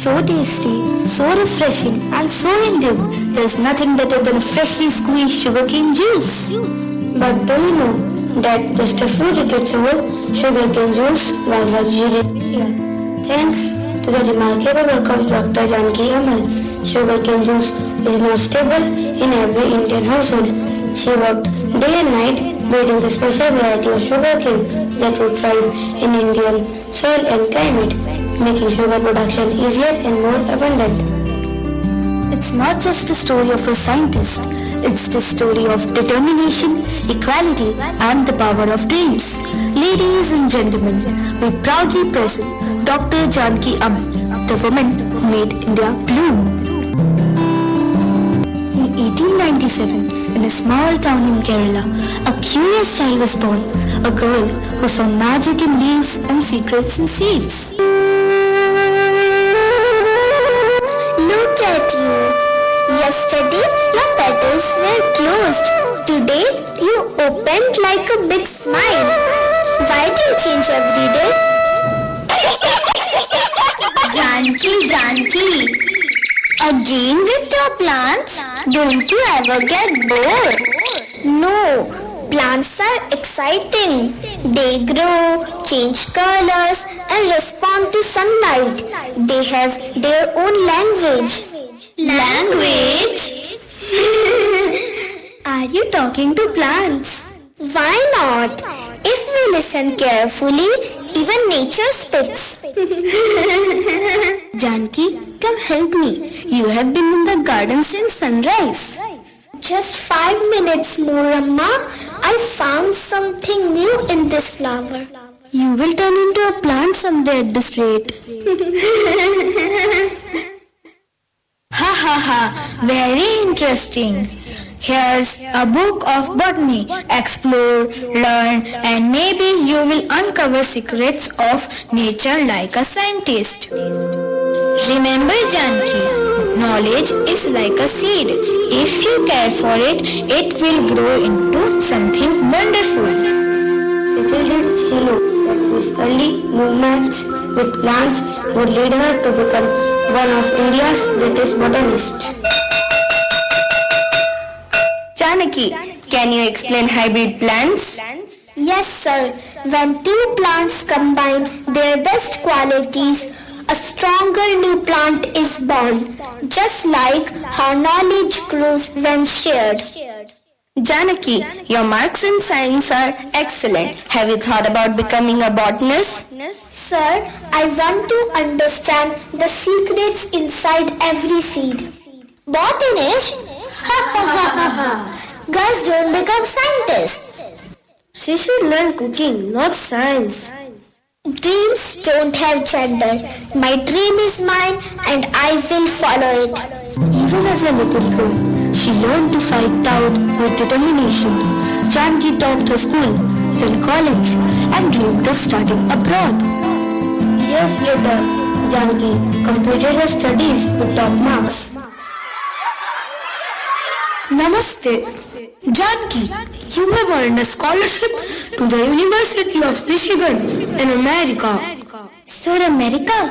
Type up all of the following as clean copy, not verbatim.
So tasty, so refreshing, and so Indian. There's nothing better than freshly squeezed sugarcane juice. But do you know that just a few decades ago, sugarcane juice was luxury in India? Thanks to the remarkable work of Dr. Janki Amal, sugarcane juice is now stable in every Indian household. She worked day and night breeding the special variety of sugarcane that would thrive in Indian soil and climate, making sugar production easier and more abundant. It's not just a story of a scientist, it's the story of determination, equality, and the power of dreams. Ladies and gentlemen, we proudly present Dr. Janki Amal, the woman who made India bloom. In 1897, in a small town in Kerala, a curious child was born, a girl who saw magic in leaves and secrets in seeds. Look at you. Yesterday, your petals were closed. Today, you opened like a big smile. Why do you change every day? Janki, again with your plants? Don't you ever get bored? No, plants are exciting. They grow, change colors, and respond to sunlight. They have their own language. Language? Are you talking to plants? Why not? If we listen carefully, even nature speaks. Janki, come help me. You have been in the garden since sunrise. Just 5 minutes more, Amma. I found something new in this flower. You will turn into a plant someday at this rate. Ha ha ha, very interesting. Here's a book of botany. Explore, learn, and maybe you will uncover secrets of nature like a scientist. Remember, Janki, knowledge is like a seed. If you care for it, it will grow into something wonderful. Little did she know that these early movements with plants would lead her to become one of India's greatest botanists. Janaki, can you explain hybrid plants? Yes, sir. When two plants combine their best qualities, a stronger new plant is born, just like how knowledge grows when shared. Janaki, your marks in science are excellent. Have you thought about becoming a botanist? Sir, I want to understand the secrets inside every seed. Botanist? Ha ha ha ha ha. Girls don't become scientists. She should learn cooking, not science. Dreams don't have gender. My dream is mine and I will follow it. Even as a little girl, she learned to fight doubt with determination. Janki topped her school, then college, and dreamed of studying abroad. Years later, Janki completed her studies with top marks. Namaste. Janki, you have earned a scholarship to the University of Michigan in America. Sir, America?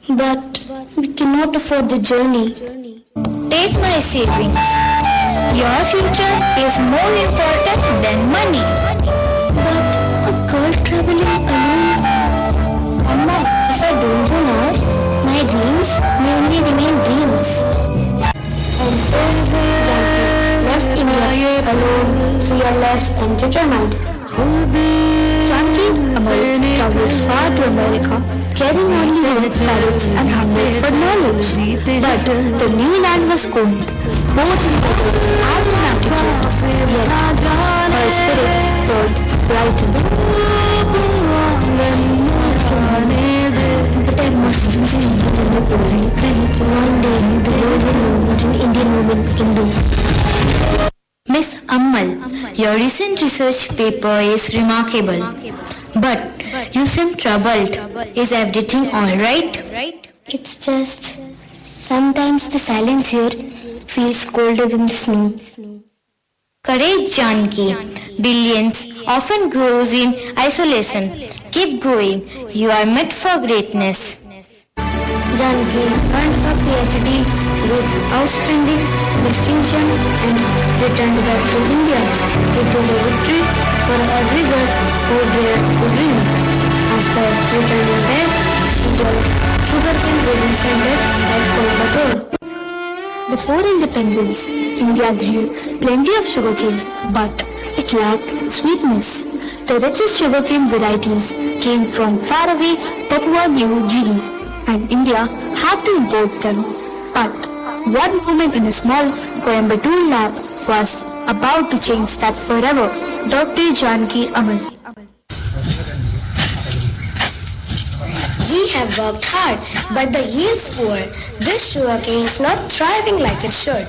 But we cannot afford the journey. Take my savings. Your future is more important than money. But a girl traveling alone? Amma, if I don't go now, my dreams may only remain dreams. And so Janki left India alone, fearless and determined. Janki Amal traveled far to America, carrying only hope, courage and hunger for knowledge. But the new land was cold, both in weather and in attitude. Yet her spirit burned bright. But I must choose to be the one day the world will know what an Indian woman can do. Miss Ammal, your recent research paper is remarkable. But you seem troubled. Is everything alright? It's just sometimes the silence here feels colder than the snow. Courage, Janki. Brilliance often grows in isolation. Keep going. You are meant for greatness. Janki earned a PhD with outstanding distinction and returned back to India. It is a victory for every girl who dared to dream. After returning back, she joined Sugarcane Breeding Center at Coimbatore. Before independence, India grew plenty of sugarcane, but it lacked sweetness. The richest sugarcane varieties came from faraway Papua New Guinea, and India had to import them. But one woman in a small Coimbatore lab was about to change that forever. Dr. Janki Amal. We have worked hard, but the yield's poor. This sugarcane is not thriving like it should.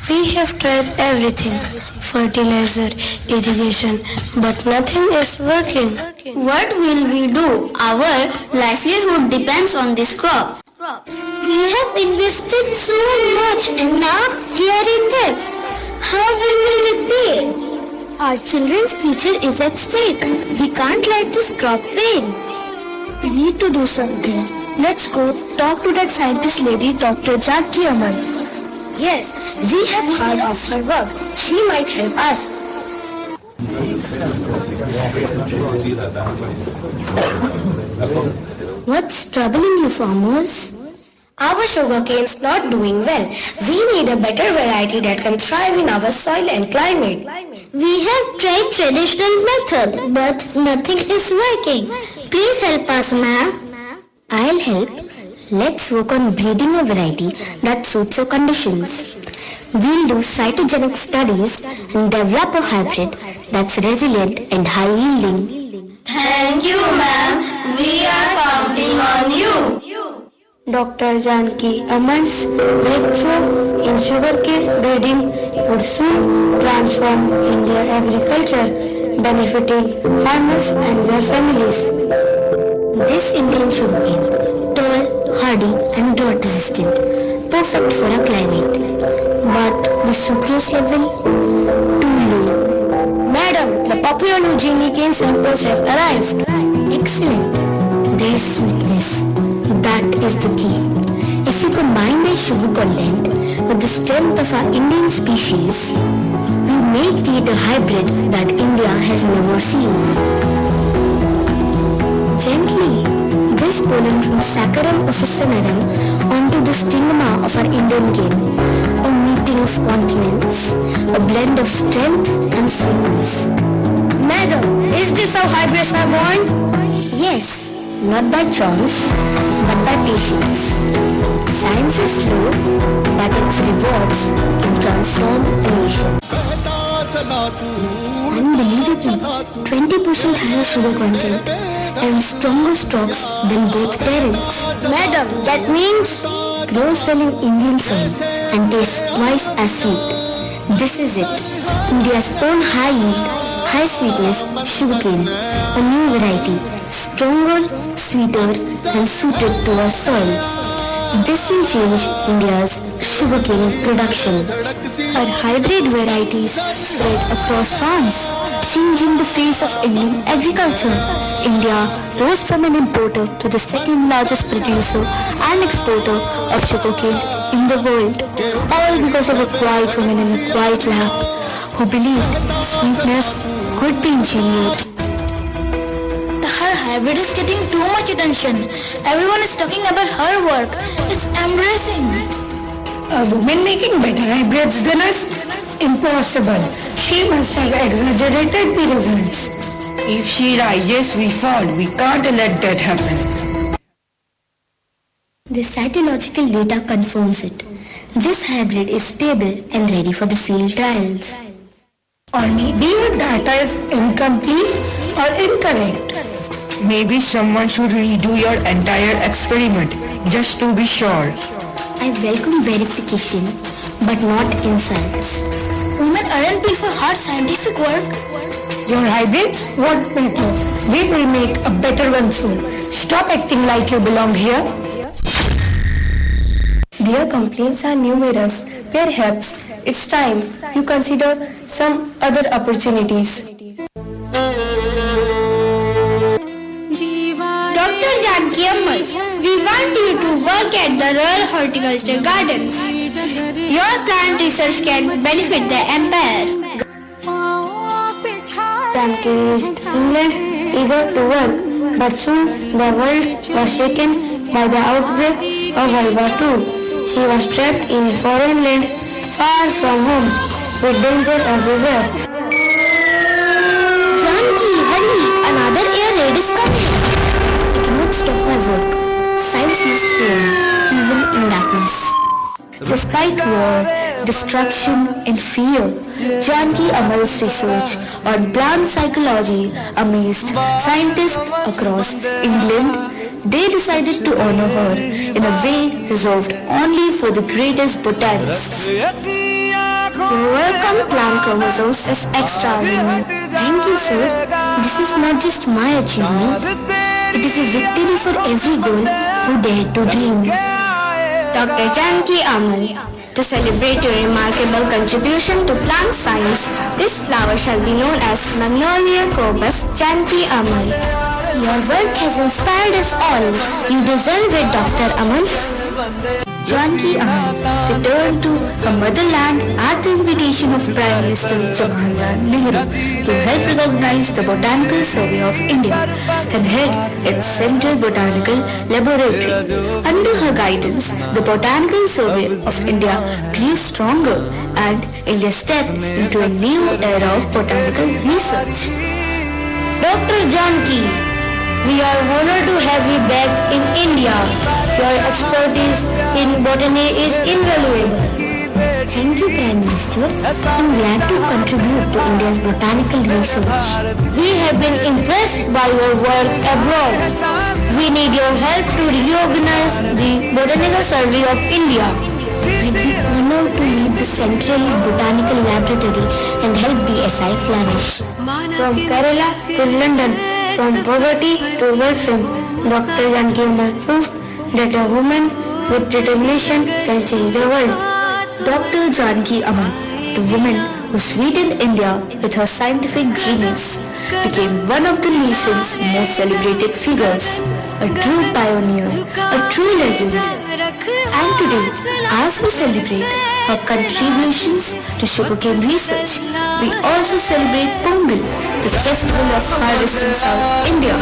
We have tried everything, fertilizer, irrigation, but nothing is working. What will we do? Our livelihood depends on this crop. We have invested so much and now we are in debt. How will we repay? Our children's future is at stake. We can't let this crop fail. We need to do something. Let's go talk to that scientist lady, Dr. Janki Amal. Yes, we have heard of her work. She might help us. What's troubling you, farmers? Our sugarcane's not doing well. We need a better variety that can thrive in our soil and climate. We have tried traditional method, but nothing is working. Please help us, ma'am. I'll help. Let's work on breeding a variety that suits your conditions. We'll do cytogenic studies and develop a hybrid that's resilient and high yielding. Thank you, ma'am. We are counting on you. Dr. Janki Amal's breakthrough in sugarcane breeding would soon transform Indian agriculture, benefiting farmers and their families. This Indian sugarcane, tall, hardy and drought resistant, perfect for our climate. But the sucrose level, too low. Madam, the Papua New Guinea cane samples have arrived. Excellent. Their sweetness. That is the key. If we combine their sugar content with the strength of our Indian species, we may create a hybrid that India has never seen. Gently, this pollen from Saccharum officinarum onto the stigma of our Indian cane, a meeting of continents, a blend of strength and sweetness. Madam, is this how hybrids are born? Yes. Not by chance, but by patience. Science is slow, but its rewards can transform a nation. Unbelievable, 20% higher sugar content and stronger stalks than both parents. Madam, that means grows well in Indian soil and tastes twice as sweet. This is it, India's own high yield, high sweetness sugarcane, a new variety. Stronger, sweeter and suited to our soil. This will change India's sugarcane production. Her hybrid varieties spread across farms, changing the face of Indian agriculture. India rose from an importer to the second largest producer and exporter of sugarcane in the world, all because of a quiet woman in a quiet lab who believed sweetness could be engineered. Her hybrid is getting too much attention. Everyone is talking about her work. It's embarrassing. A woman making better hybrids than us? Impossible. She must have exaggerated the results. If she rises, we fall. We can't let that happen. The cytological data confirms it. This hybrid is stable and ready for the field trials. Or maybe your data is incomplete or incorrect. Maybe someone should redo your entire experiment just to be sure. I welcome verification, but not insults. Women aren't built for hard scientific work. Your hybrids won't matter. We will make a better one soon. Stop acting like you belong here. Their complaints are numerous. Perhaps it's time you consider some other opportunities. Dr. Janki Amal, We want you to work at the Royal Horticulture Gardens. Your plant research can benefit the empire. Janki reached England eager to work, but soon the world was shaken by the outbreak of World War II. She was trapped in a foreign land, far from home, with danger everywhere. Janki, hurry! Another air raid is coming. I cannot stop my work. Science must prevail, even in darkness. Despite war, destruction and fear, Janki Amal's research on plant psychology amazed scientists across England. They decided to honor her in a way reserved only for the greatest botanists. Your work on plant chromosomes is extraordinary. Thank you, sir. This is not just my achievement. It is a victory for every girl who dared to dream. Dr. Janki Amal, to celebrate your remarkable contribution to plant science, this flower shall be known as Magnolia corpus Janki Amal. Your work has inspired us all. You deserve it, Dr. Amal. Janki Amal returned to her motherland at the invitation of Prime Minister Jawaharlal Nehru to help recognize the Botanical Survey of India and head its Central Botanical Laboratory. Under her guidance, the Botanical Survey of India grew stronger and India stepped into a new era of botanical research. Dr. Janki, we are honored to have you back in India. Your expertise in botany is invaluable. Thank you, Prime Minister. I'm glad to contribute to India's botanical research. We have been impressed by your work abroad. We need your help to reorganize the Botanical Survey of India. I'd be honored to lead the Central Botanical Laboratory and help BSI flourish. From Kerala to London, from poverty to wealth, Dr. Janki Amal proved that a woman with determination can change the world. Dr. Janki Amal, the woman who sweetened India with her scientific genius, became one of the nation's most celebrated figures, a true pioneer, a true legend. And today, as we celebrate her contributions to sugarcane research, we also celebrate Pongal, the festival of harvest in South India.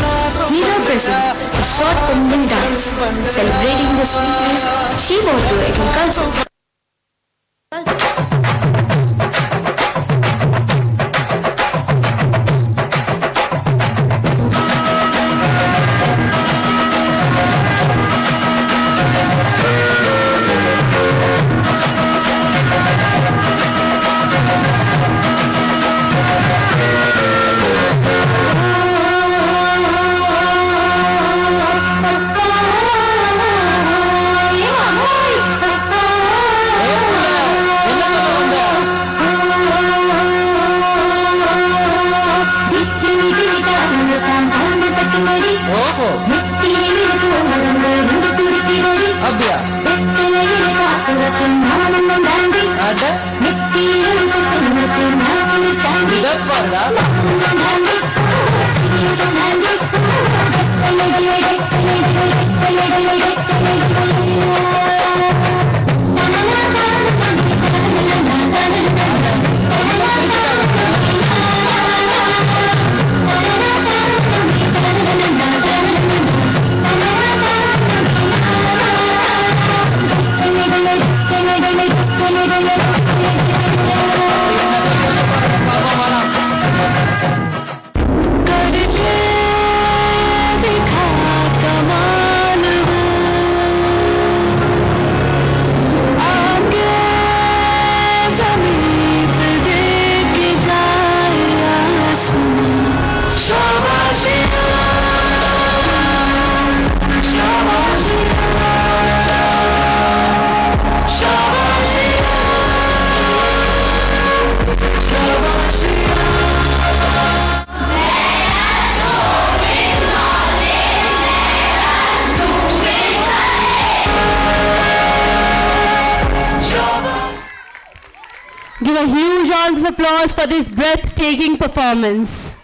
We now present a short Pongal dance, celebrating the sweetness she brought to agriculture. Give a huge round of applause for this breathtaking performance.